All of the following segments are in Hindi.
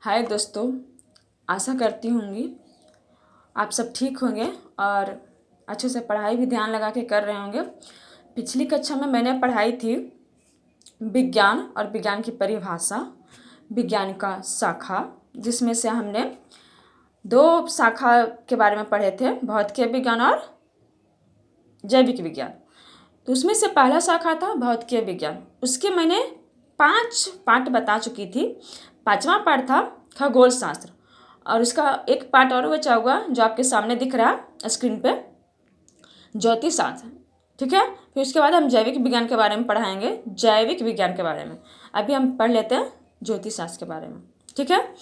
हाय दोस्तों, आशा करती होंगी आप सब ठीक होंगे और अच्छे से पढ़ाई भी ध्यान लगा के कर रहे होंगे। पिछली कक्षा में मैंने पढ़ाई थी विज्ञान और विज्ञान की परिभाषा, विज्ञान का शाखा, जिसमें से हमने दो शाखा के बारे में पढ़े थे, भौतिकीय विज्ञान और जैविक विज्ञान। तो उसमें से पहला शाखा था भौतिकीय विज्ञान। उसके मैंने 5 पार्ट बता चुकी थी। 5वां पार्ट था खगोल शास्त्र और उसका एक पार्ट और बचा हुआ जो आपके सामने दिख रहा है स्क्रीन पे, ज्योतिष शास्त्र। ठीक है, फिर उसके बाद हम जैविक विज्ञान के बारे में पढ़ाएंगे, जैविक विज्ञान के बारे में। अभी हम पढ़ लेते हैं ज्योतिष शास्त्र के बारे में। ठीक है,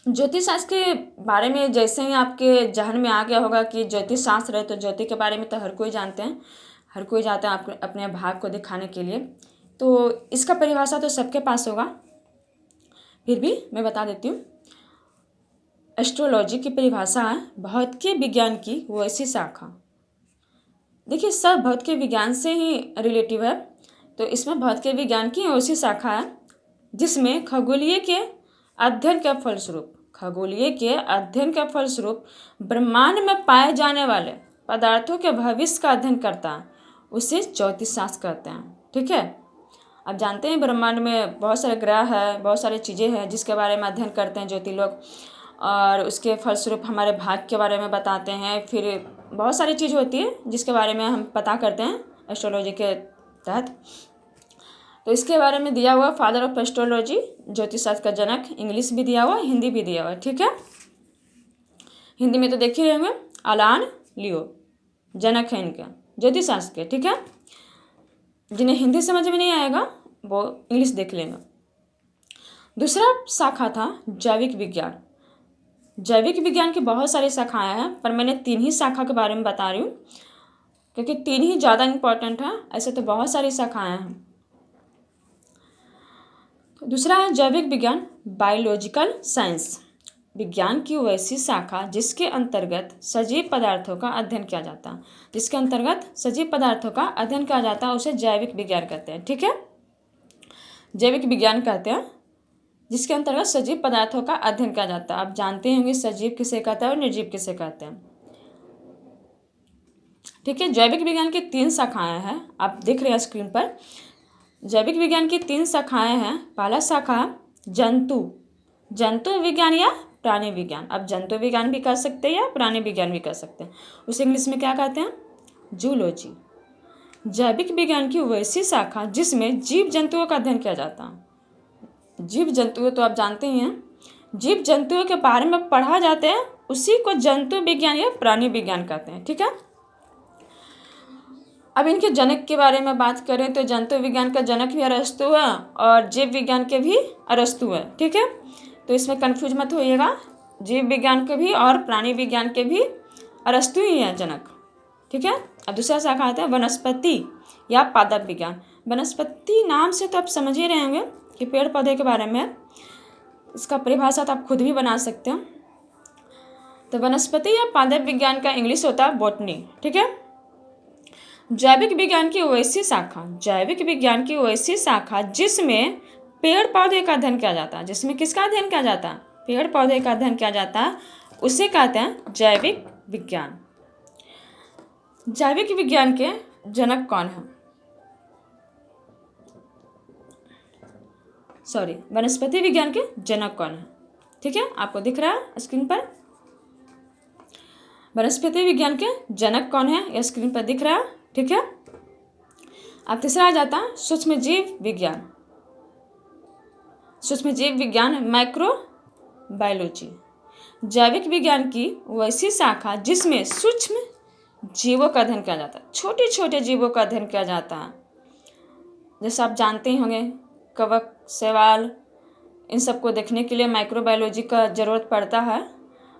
ज्योतिष शास्त्र के बारे में जैसे ही आपके जहन में आ गया होगा कि ज्योतिष शास्त्र है, तो ज्योति के बारे में तो हर कोई जानते हैं, हर कोई जाता है अपने भाग को दिखाने के लिए। तो इसका परिभाषा तो सबके पास होगा, फिर भी मैं बता देती हूँ। एस्ट्रोलॉजी की परिभाषा है भौतिकीय विज्ञान की वो ऐसी शाखा। देखिए, सब भौतिकीय विज्ञान से ही रिलेटिव है, तो इसमें भौतिकीय विज्ञान की ऐसी शाखा है जिसमें खगोलीय के अध्ययन के फलस्वरूप ब्रह्मांड में पाए जाने वाले पदार्थों के भविष्य का अध्ययन करता है, उसे ज्योतिष शास्त्र कहते हैं। ठीक है, अब जानते हैं ब्रह्मांड में बहुत सारे ग्रह है, बहुत सारी चीज़ें हैं जिसके बारे में अध्ययन करते हैं ज्योति लोग, और उसके फलस्वरूप हमारे भाग्य के बारे में बताते हैं। फिर बहुत सारी चीज़ होती है जिसके बारे में हम पता करते हैं एस्ट्रोलॉजी के तहत। तो इसके बारे में दिया हुआ फादर ऑफ एस्ट्रोलॉजी, ज्योतिष शास्त्र का जनक, इंग्लिश भी दिया हुआ, हिंदी भी दिया हुआ। ठीक है, हिंदी में तो देख ही रहे होंगे, अलान लियो जनक है इनके ज्योतिष शास्त्र के। ठीक है, जिन्हें हिंदी समझ में नहीं आएगा वो इंग्लिश देख लेंगे। दूसरा शाखा था जैविक विज्ञान। जैविक विज्ञान की बहुत सारी शाखाएं हैं, पर मैंने 3 ही शाखा के बारे में बता रही हूँ क्योंकि 3 ही ज़्यादा इम्पोर्टेंट है, ऐसे तो बहुत सारी शाखाएं हैं। तो दूसरा है जैविक विज्ञान, बायोलॉजिकल साइंस, विज्ञान की वैसी शाखा जिसके अंतर्गत सजीव पदार्थों का अध्ययन किया जाता है। जिसके अंतर्गत सजीव पदार्थों का अध्ययन किया जाता है उसे जैविक विज्ञान कहते हैं। ठीक है, जैविक विज्ञान कहते हैं जिसके अंतर्गत सजीव पदार्थों का अध्ययन किया जाता है। आप जानते होंगे सजीव किसे कहते हैं और निर्जीव किसे कहते हैं। ठीक है, जैविक विज्ञान की 3 शाखाएं हैं, आप देख रहे हैं स्क्रीन पर। जैविक विज्ञान की 3 शाखाएं हैं। पहला शाखा जंतु विज्ञान या प्राणी विज्ञान। अब जंतु विज्ञान भी कर सकते हैं या प्राणी विज्ञान भी कर सकते हैं, उसे इंग्लिश में क्या कहते हैं, जूलॉजी। जैविक विज्ञान की वैसी शाखा जिसमें जीव जंतुओं का अध्ययन किया जाता है। जीव जंतुओं तो आप जानते ही हैं, जीव जंतुओं के बारे में पढ़ा जाता है, उसी को जंतु विज्ञान या प्राणी विज्ञान कहते हैं। ठीक है, अब इनके जनक के बारे में बात करें तो जंतु विज्ञान का जनक भी अरस्तु है और जीव विज्ञान के भी अरस्तु है। ठीक है, तो इसमें कंफ्यूज मत होइएगा, जीव विज्ञान के भी और प्राणी विज्ञान के भी अरस्तु ही है जनक। ठीक है, अब दूसरा शाखा आता है वनस्पति या पादप विज्ञान। वनस्पति नाम से तो आप समझ ही रहे होंगे कि पेड़ पौधे के बारे में, इसका परिभाषा तो आप खुद भी बना सकते हो। तो वनस्पति या पादप विज्ञान का इंग्लिश होता है बॉटनी। ठीक है, जैविक विज्ञान की वैसी शाखा जिसमें पेड़ पौधे का अध्ययन किया जाता है। जिसमें किसका अध्ययन किया जाता है, पेड़ पौधे का अध्ययन किया जाता है, उसे कहते हैं जैविक विज्ञान। जैविक विज्ञान के जनक कौन है, वनस्पति विज्ञान के जनक कौन है। ठीक है, आपको दिख रहा है स्क्रीन पर वनस्पति विज्ञान के जनक कौन है, यह स्क्रीन पर दिख रहा है। ठीक है, अब तीसरा आ जाता है सूक्ष्म जीव विज्ञान माइक्रोबायोलॉजी। जैविक विज्ञान की वैसी शाखा जिसमें सूक्ष्म जीवों का अध्ययन किया जाता है, छोटे छोटे जीवों का अध्ययन किया जाता है। जैसे आप जानते ही होंगे कवक, शैवाल, इन सबको देखने के लिए माइक्रोबायोलॉजी का ज़रूरत पड़ता है,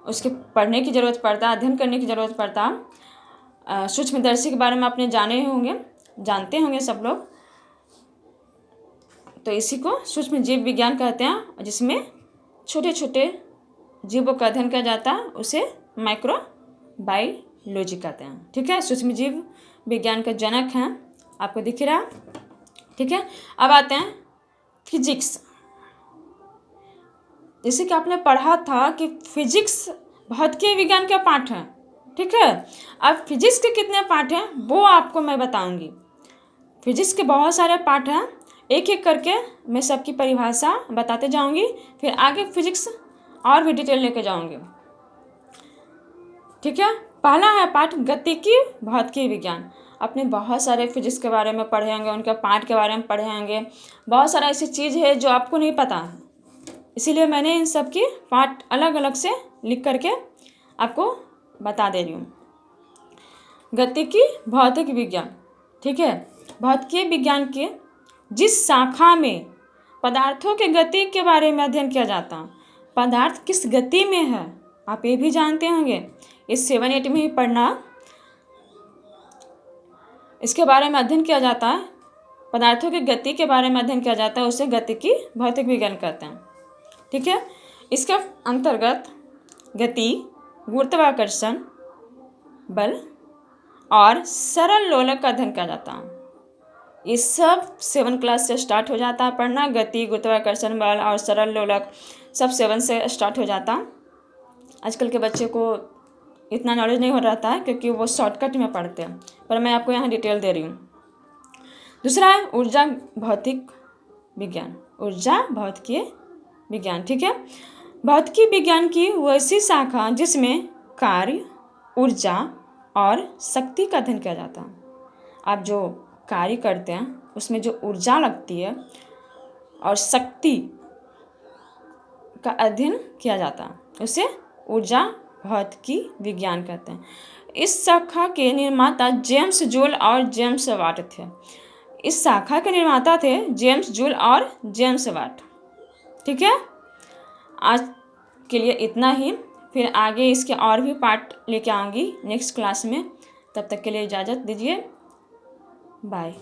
उसके पढ़ने की ज़रूरत पड़ता है, अध्ययन करने की ज़रूरत पड़ता है। सूक्ष्मदर्शी के बारे में आपने जानते होंगे सब लोग, तो इसी को सूक्ष्म जीव विज्ञान कहते हैं, जिसमें छोटे छोटे जीवों का अध्ययन किया जाता है, उसे माइक्रोबायोलॉजी कहते हैं। ठीक है, सूक्ष्म जीव विज्ञान का जनक हैं, आपको दिख रहा। ठीक है, अब आते हैं फिजिक्स। जैसे कि आपने पढ़ा था कि फिजिक्स भौतिकी विज्ञान का पाठ है, ठीक है। अब फिजिक्स के कितने पार्ट हैं वो आपको मैं बताऊंगी। फिजिक्स के बहुत सारे पार्ट हैं, एक एक करके मैं सबकी परिभाषा बताते जाऊंगी, फिर आगे फिजिक्स और भी डिटेल लेके जाऊंगी, ठीक है। पहला है पार्ट गतिकी भौतिकी विज्ञान। अपने बहुत सारे फिजिक्स के बारे में पढ़े होंगे, उनके पार्ट के बारे में पढ़े होंगे, बहुत सारा ऐसी चीज़ है जो आपको नहीं पता है, इसीलिए मैंने इन सब की पार्ट अलग अलग से लिख करके आपको बता दे रही हूँ। गतिकी भौतिक विज्ञान, ठीक है। भौतिकी विज्ञान के जिस शाखा में पदार्थों के गति के बारे में अध्ययन किया जाता है, पदार्थ किस गति में है आप ये भी जानते होंगे, इस 7-8 में ही पढ़ना, इसके बारे में अध्ययन किया जाता है, पदार्थों की गति के बारे में अध्ययन किया जाता है, उसे गतिकी भौतिक विज्ञान कहते हैं, ठीक है। इसके अंतर्गत गति, गुरुत्वाकर्षण बल और सरल लोलक का अध्ययन किया जाता है। ये सब 7 क्लास से स्टार्ट हो जाता है पढ़ना, गति, गुरुत्वाकर्षण बल और सरल लोलक सब 7 से स्टार्ट हो जाता है। आजकल के बच्चे को इतना नॉलेज नहीं हो रहता है क्योंकि वो शॉर्टकट में पढ़ते हैं, पर मैं आपको यहाँ डिटेल दे रही हूँ। दूसरा है ऊर्जा भौतिक विज्ञान, ऊर्जा भौतिकीय विज्ञान, ठीक है। भौतिकी विज्ञान की वैसी शाखा जिसमें कार्य, ऊर्जा और शक्ति का अध्ययन किया जाता है। आप जो कार्य करते हैं उसमें जो ऊर्जा लगती है और शक्ति का अध्ययन किया जाता है, उसे ऊर्जा भौतिकी विज्ञान कहते हैं। इस शाखा के निर्माता जेम्स जूल और जेम्स वाट थे। इस शाखा के निर्माता थे जेम्स जूल और जेम्स वाट, ठीक है। आज के लिए इतना ही, फिर आगे इसके और भी पार्ट लेके आऊँगी नेक्स्ट क्लास में। तब तक के लिए इजाज़त दीजिए, बाय।